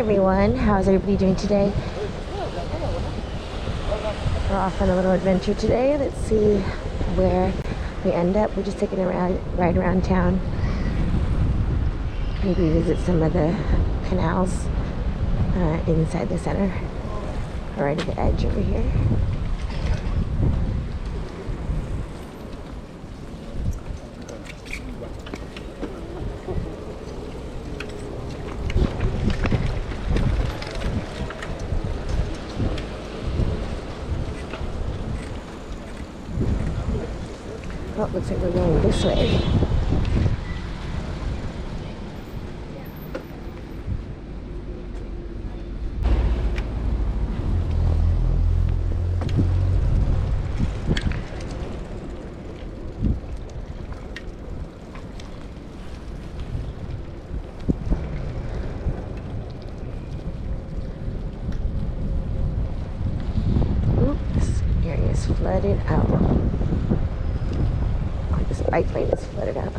everyone, how's everybody doing today? We're off on a little adventure today. Let's see where we end up. We're just taking a ride around town. Maybe visit some of the canals inside the center, or right at the edge over here. Oh, looks like we're going this way. Ooh, this area is flooded out. This bike lane is flooded out.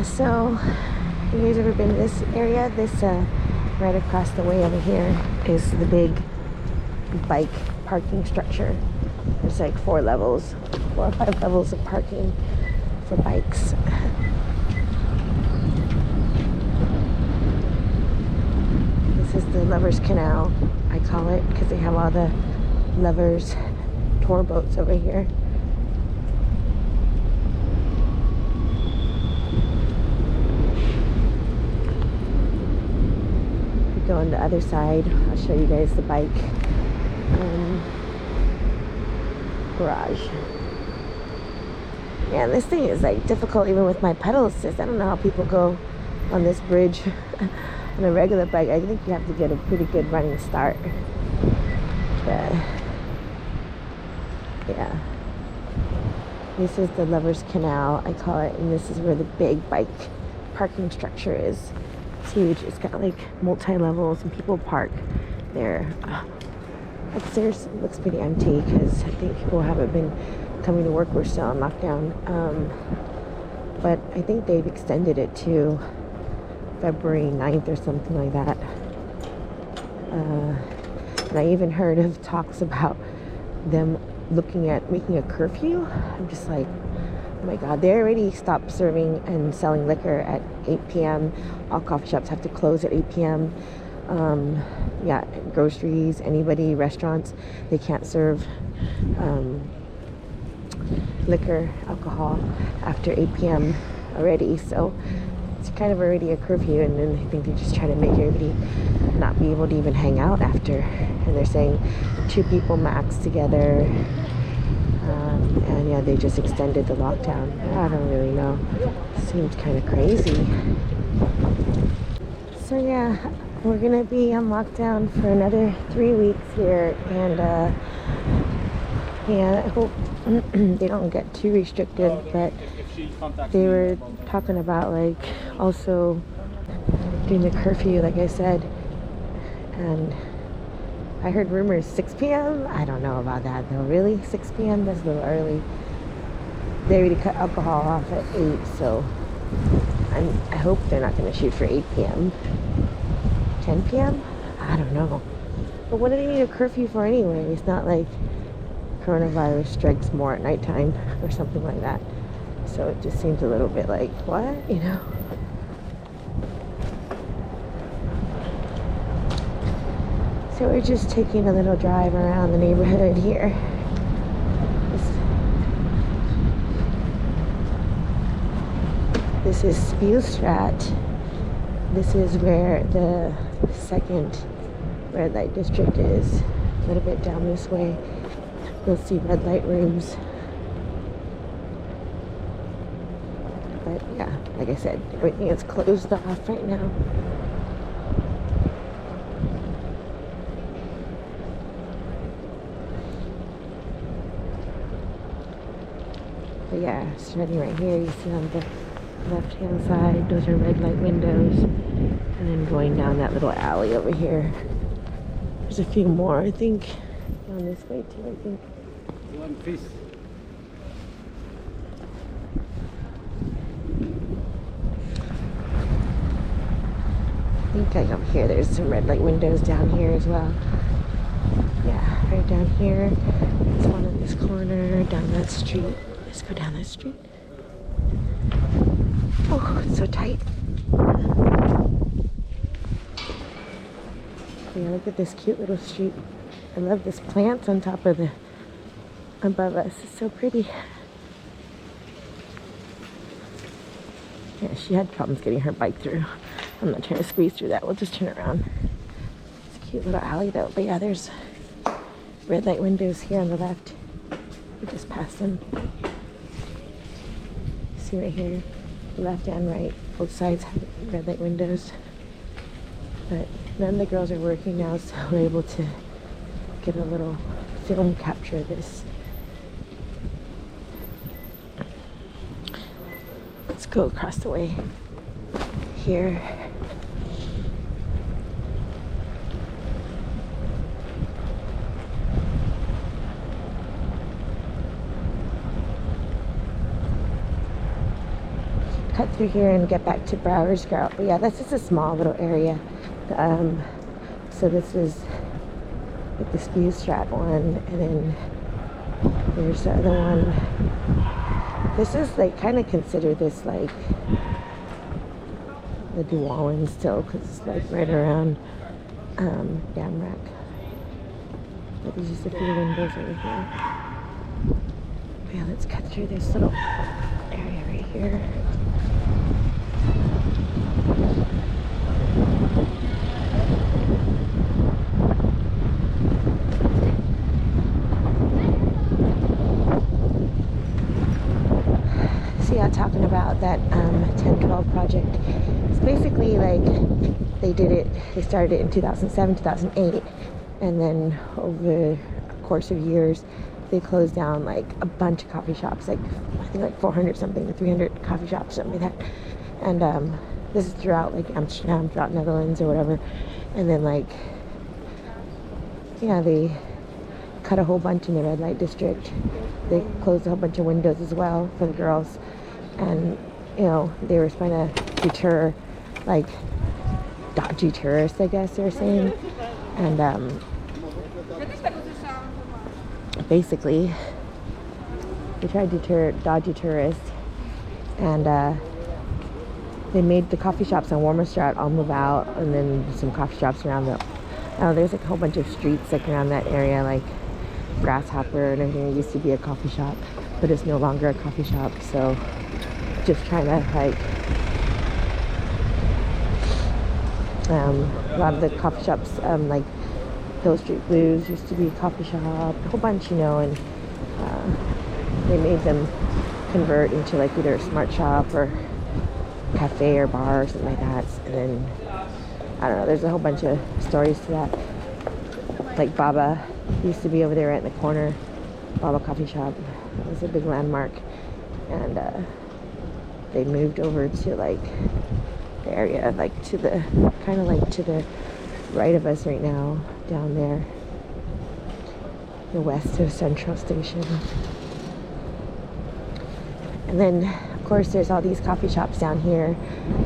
So, you guys ever been to this area? This right across the way over here is the big bike parking structure. There's like 4 or 5 levels of parking for bikes. This is the Lovers Canal, I call it, because they have all the lovers tour boats over here. If we go on the other side, I'll show you guys the bike garage. Yeah, this thing is like difficult even with my pedal assist. I don't know how people go on this bridge on a regular bike. I think you have to get a pretty good running start. But yeah, this is the Lovers Canal, I call it, and this is where the big bike parking structure is. It's huge. It's got like multi-levels and people park there. Upstairs it looks pretty empty because I think people haven't been coming to work. We're still on lockdown, but I think they've extended it to February 9th or something like that. And I even heard of talks about them looking at making a curfew. I'm just like, oh my god, they already stopped serving and selling liquor at 8 p.m. All coffee shops have to close at 8 p.m. Yeah, groceries, anybody, restaurants, they can't serve liquor, alcohol after 8 p.m. already. So it's kind of already a curfew, and then I think they're just trying to make everybody not be able to even hang out after. And they're saying 2 people max together. And yeah, they just extended the lockdown. I don't really know. Seems kind of crazy. So yeah, we're gonna be on lockdown for another 3 weeks here, and yeah, I hope they don't get too restrictive, but they were talking about like also doing the curfew, like I said, and I heard rumors 6 p.m. I don't know about that though. Really? 6 p.m.? That's a little early. They already cut alcohol off at 8, so I hope they're not going to shoot for 8 p.m. 10 p.m.? I don't know. But what do they need a curfew for anyway? It's not like coronavirus strikes more at nighttime or something like that. So it just seems a little bit like, what? You know? So we're just taking a little drive around the neighborhood here. This is Browersgracht. This is where the second red light district is. A little bit down this way, you'll see red light rooms. But yeah, like I said, everything is closed off right now. But yeah, starting right here, you see on the left-hand side, those are red light windows, and then going down that little alley over here. There's a few more, I think, down this way too, I think. One fish. I think like up here, there's some red light windows down here as well. Yeah, right down here. There's one in this corner, down that street. Let's go down that street. Oh, it's so tight. Yeah, look at this cute little street. I love this plants on top of the above us. It's so pretty. Yeah, she had problems getting her bike through. I'm not trying to squeeze through that. We'll just turn around. It's a cute little alley though. But yeah, there's red light windows here on the left. We just passed them. See right here, left and right, both sides have red light windows. But none of the girls are working now, so we're able to get a little film capture of this. Let's go across the way here. Cut through here and get back to Browersgracht. But yeah, that's just a small little area. So this is like the Strat one, and then there's the other one. This is like kind of consider this like the Duwallen still, because it's like right around Damrak. But there's just a few windows over here. But yeah, let's cut through this little area right here. Talking about that 1012 project. It's basically like they started it in 2007, 2008, and then over the course of years they closed down like a bunch of coffee shops, like I think like 400 something to 300 coffee shops, something like that. And this is throughout like Amsterdam, throughout Netherlands or whatever. And then like, yeah, they cut a whole bunch in the red light district. They closed a whole bunch of windows as well for the girls. And, you know, they were trying to deter, like, dodgy tourists, I guess they were saying. And, basically, they tried to deter dodgy tourists. And, they made the coffee shops on Warmerstraat all move out. And then some coffee shops around there's like a whole bunch of streets, like, around that area, like Grasshopper and everything. It used to be a coffee shop, but it's no longer a coffee shop, so just trying to like a lot of the coffee shops, like Hill Street Blues used to be a coffee shop, a whole bunch, you know, and they made them convert into like either a smart shop or cafe or bar or something like that. And then I don't know, there's a whole bunch of stories to that. Like Baba used to be over there right in the corner, Baba Coffee Shop. That was a big landmark. And they moved over to like the area, like to the kind of like to the right of us right now, down there, the west of Central Station. And then of course there's all these coffee shops down here.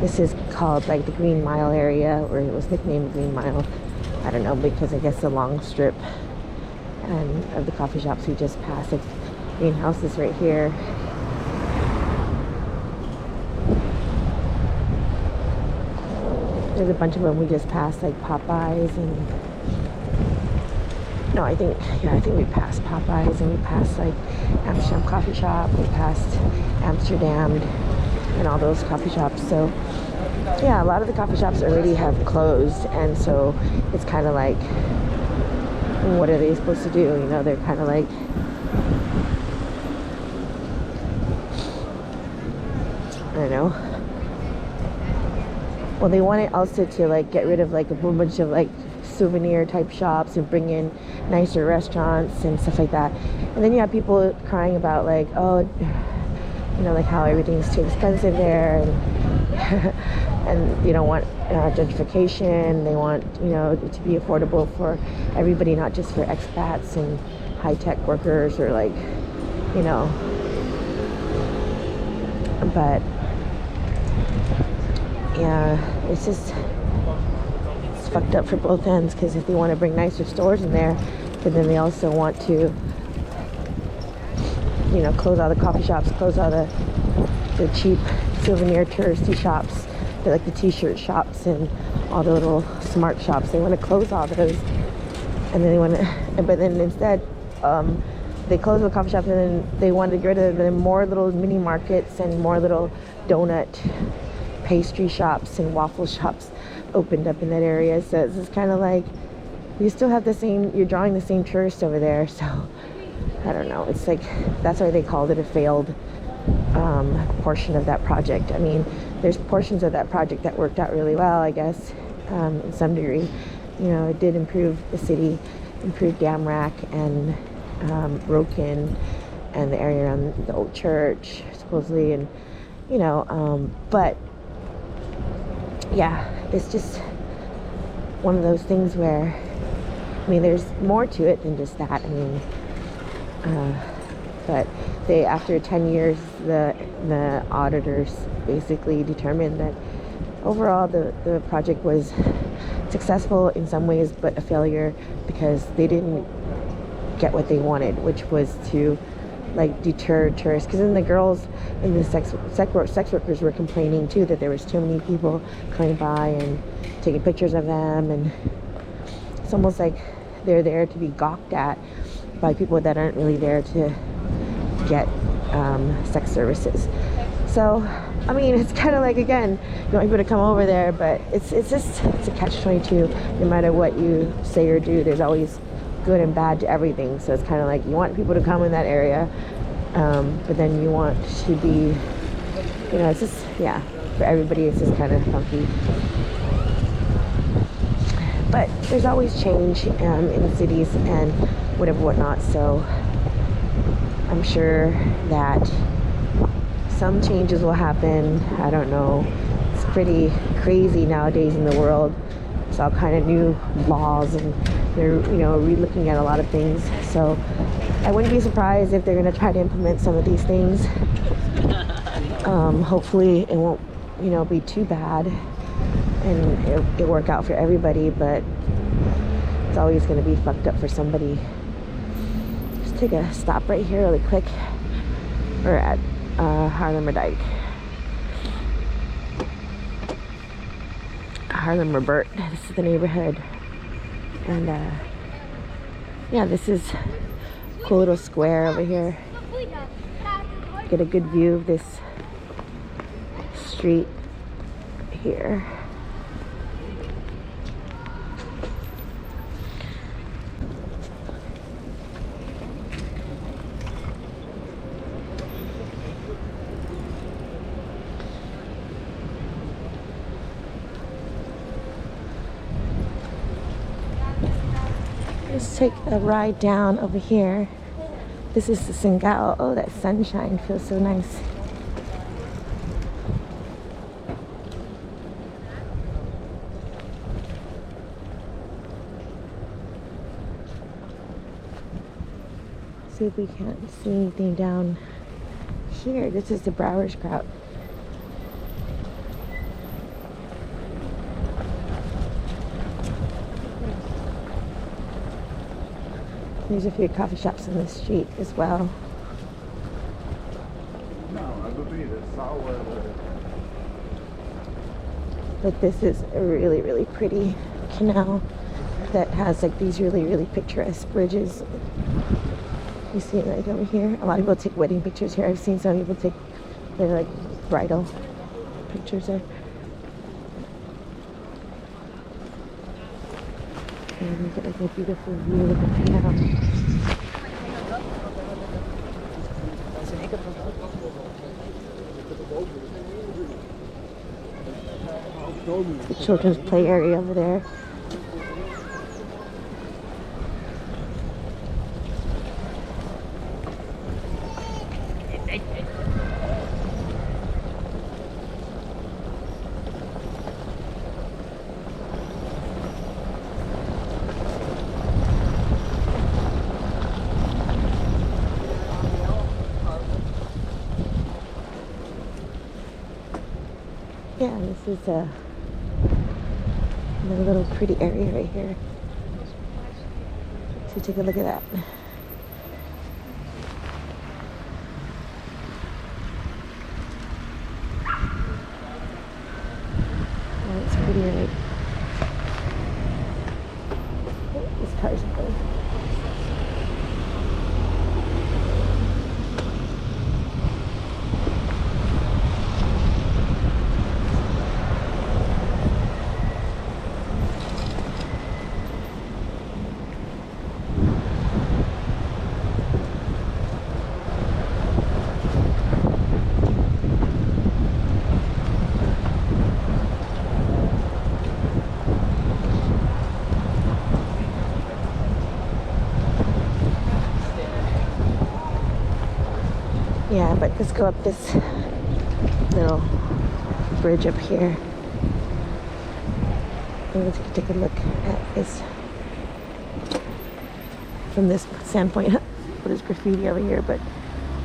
This is called like the Green Mile area, or it was nicknamed Green Mile. I don't know, because I guess the long strip and of the coffee shops we just passed, like greenhouses right here. There's a bunch of them we just passed, like Popeyes and no, I think we passed Popeyes, and we passed like Amsterdam Coffee Shop, we passed Amsterdam and all those coffee shops. So yeah, a lot of the coffee shops already have closed, and so it's kind of like, what are they supposed to do? You know, they're kind of like, I don't know. Well, they wanted also to like get rid of like a whole bunch of like souvenir type shops and bring in nicer restaurants and stuff like that. And then you have people crying about like, oh, you know, like how everything's too expensive there, and and they don't want gentrification. They want, you know, it to be affordable for everybody, not just for expats and high-tech workers, or like, you know. But yeah, it's fucked up for both ends, because if they want to bring nicer stores in there, but then they also want to, you know, close all the coffee shops, close all the cheap souvenir touristy shops, like the t-shirt shops and all the little smart shops. They want to close all those, and then they want to, but then instead they close the coffee shops, and then they want to get rid of the more little mini markets and more little donut pastry shops and waffle shops opened up in that area. So it's just kind of like, you still have the same, you're drawing the same tourists over there. So I don't know, it's like, that's why they called it a failed portion of that project. I mean, there's portions of that project that worked out really well, I guess, in some degree. You know, it did improve the city, improved Gamrak and Rokin and the area around the old church, supposedly, and, you know, but yeah, it's just one of those things where, I mean, there's more to it than just that. I mean, but they, after 10 years, the auditors basically determined that overall the project was successful in some ways, but a failure because they didn't get what they wanted, which was to like deter tourists. Because then the girls and the sex workers were complaining too that there was too many people coming by and taking pictures of them, and it's almost like they're there to be gawked at by people that aren't really there to get sex services. So I mean, it's kind of like, again, you want people to come over there, but it's a catch-22. No matter what you say or do, there's always good and bad to everything. So it's kind of like, you want people to come in that area, but then you want to be, you know, it's just, yeah, for everybody it's just kind of funky. But there's always change in cities and whatnot, so I'm sure that some changes will happen. I don't know. It's pretty crazy nowadays in the world. It's all kind of new laws, and they're, you know, re-looking at a lot of things. So I wouldn't be surprised if they're going to try to implement some of these things. Hopefully it won't, you know, be too bad, and it'll work out for everybody, but it's always going to be fucked up for somebody. Just take a stop right here really quick. We're at Haarlemmerdyk. Haarlemmerbert. This is the neighborhood. And yeah, this is a cool little square over here. Get a good view of this street here. Let's take a ride down over here. This is the Singal. Oh, that sunshine feels so nice. See if we can't see anything down here. This is the Browersgracht. There's a few coffee shops on the street as well. But this is a really, really pretty canal that has like these really, really picturesque bridges. You see it right over here. A lot of people take wedding pictures here. I've seen some people take their like bridal pictures there. And you get like a beautiful view of the canal. The children's play area over there. this is a little pretty area right here. So take a look at that. Oh, it's pretty, right? Oh, this car's going. Yeah, but let's go up this little bridge up here. And let's take a look at this from this standpoint. What is graffiti over here? But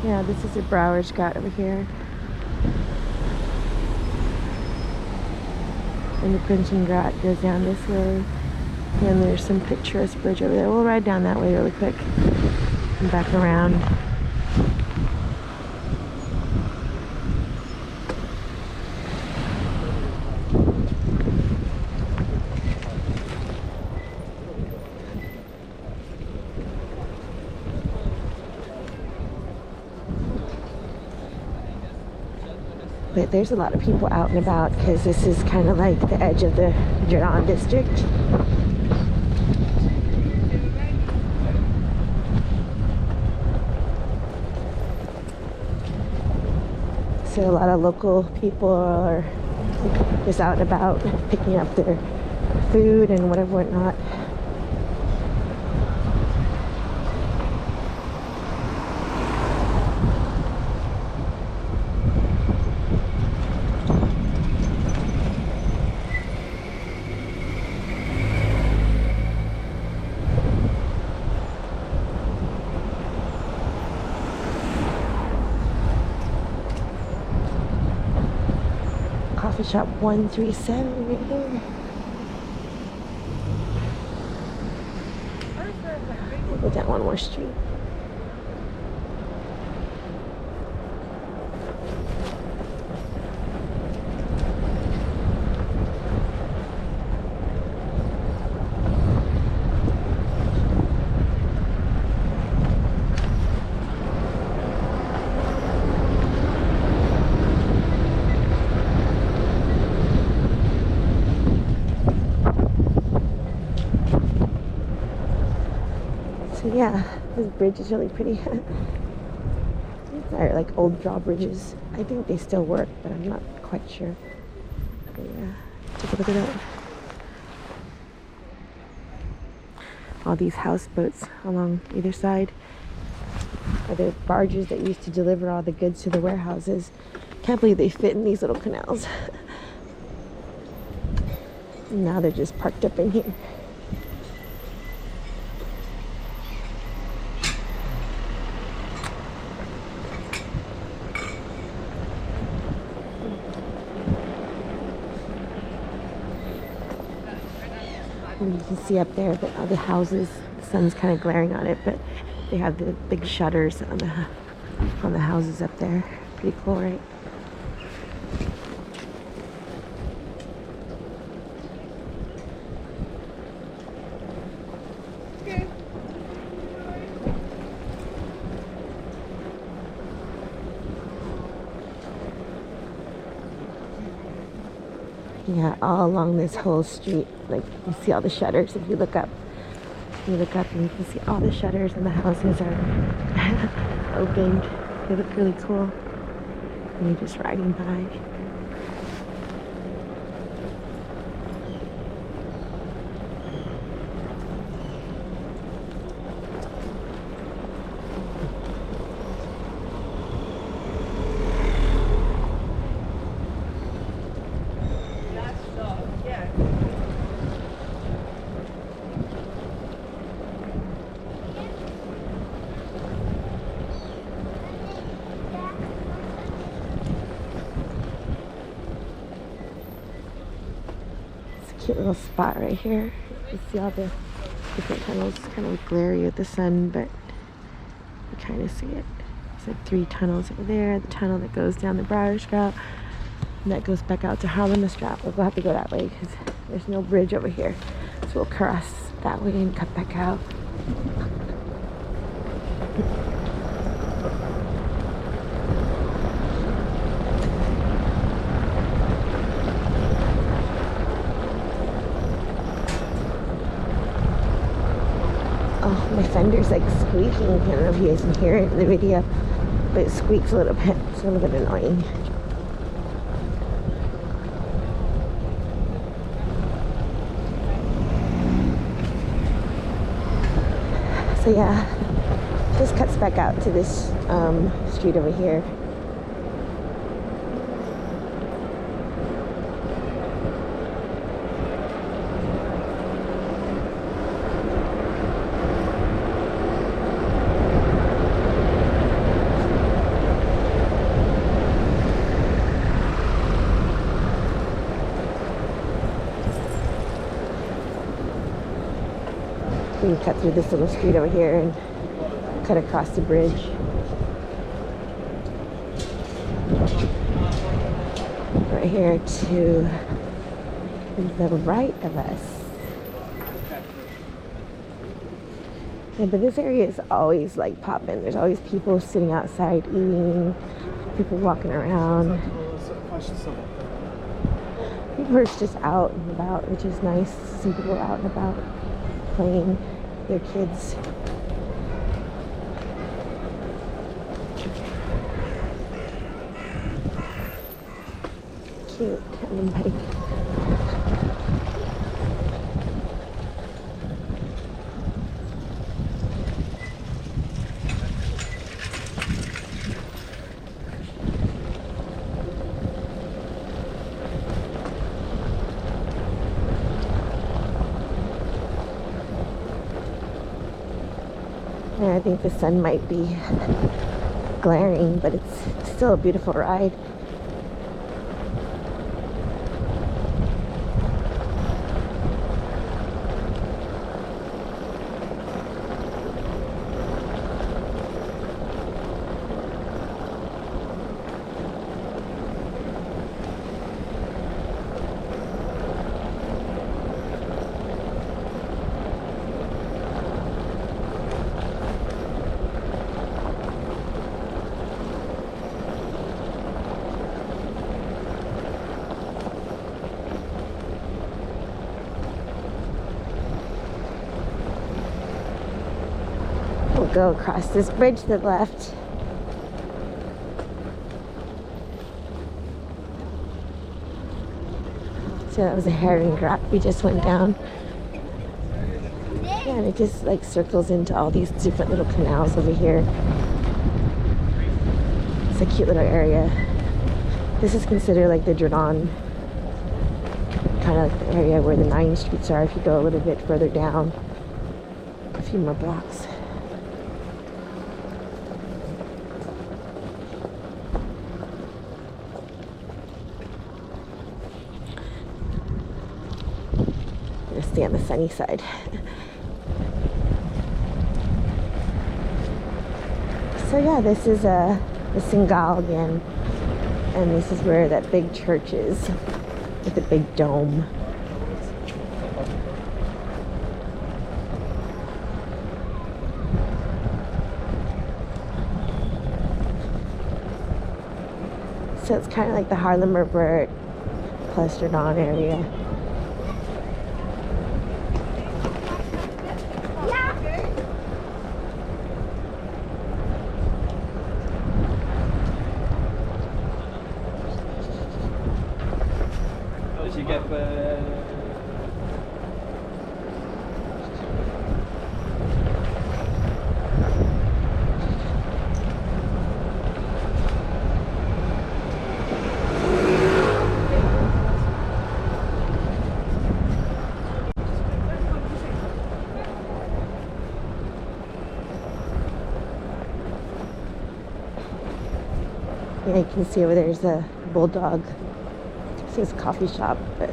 yeah, this is a Browersgracht over here. And the Prinsengracht goes down this way. And there's some picturesque bridge over there. We'll ride down that way really quick and back around. But there's a lot of people out and about because this is kind of like the edge of the Jordaan district. So a lot of local people are just out and about picking up their food and whatnot. Coffee shop 137 right here. We'll go down one more street. So yeah, this bridge is really pretty. They're like old drawbridges. I think they still work, but I'm not quite sure. But yeah, take a look at that. All these houseboats along either side are the barges that used to deliver all the goods to the warehouses. Can't believe they fit in these little canals. Now they're just parked up in here. And you can see up there that all the houses, the sun's kind of glaring on it, but they have the big shutters on the houses up there. Pretty cool, right? Yeah, all along this whole street, like you see all the shutters. If you look up, and you can see all the shutters and the houses are opened. They look really cool. And you're just riding by. cute little spot right here. You see all the different tunnels. It's kind of glary with the sun, but you kind of see it. It's like 3 tunnels over there. The tunnel that goes down the Browersgracht, and that goes back out to Haarlemmerstraat. We'll have to go that way because there's no bridge over here. So we'll cross that way and cut back out. Oh, my fender's like squeaking. I don't know if you guys can hear it in the video, but it squeaks a little bit. It's a little bit annoying. So yeah, just cuts back out to this street over here. We can cut through this little street over here and cut across the bridge. Right here to the right of us. Yeah, but this area is always like popping. There's always people sitting outside eating, people walking around. People are just out and about, which is nice. Some people out and about playing their kids. Cute cabin bike. And I think the sun might be glaring, but it's still a beautiful ride. We'll go across this bridge to the left. So that was a Herrengracht we just went down. Yeah, and it just like circles into all these different little canals over here. It's a cute little area. This is considered like the Jordaan, kind of like the area where the 9 streets are if you go a little bit further down, a few more blocks. Stay on the sunny side. So yeah, this is the Singal again, and this is where that big church is with the big dome. So it's kind of like the Haarlemmerstraat plus Jordaan area. Yeah, you can see over there's a bulldog. It says coffee shop, but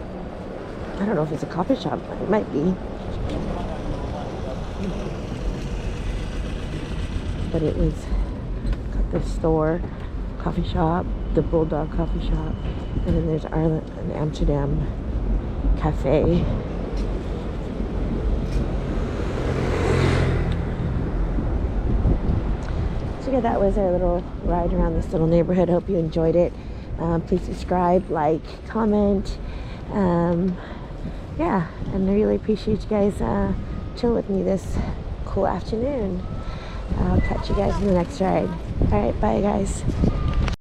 I don't know if it's a coffee shop, but it might be. But it was got the store, coffee shop, the Bulldog coffee shop, and then there's an Amsterdam cafe. So yeah, that was our little ride around this little neighborhood. Hope you enjoyed it. Please subscribe, like, comment. Yeah, and I really appreciate you guys chilling with me this cool afternoon. I'll catch you guys in the next ride. All right, bye guys.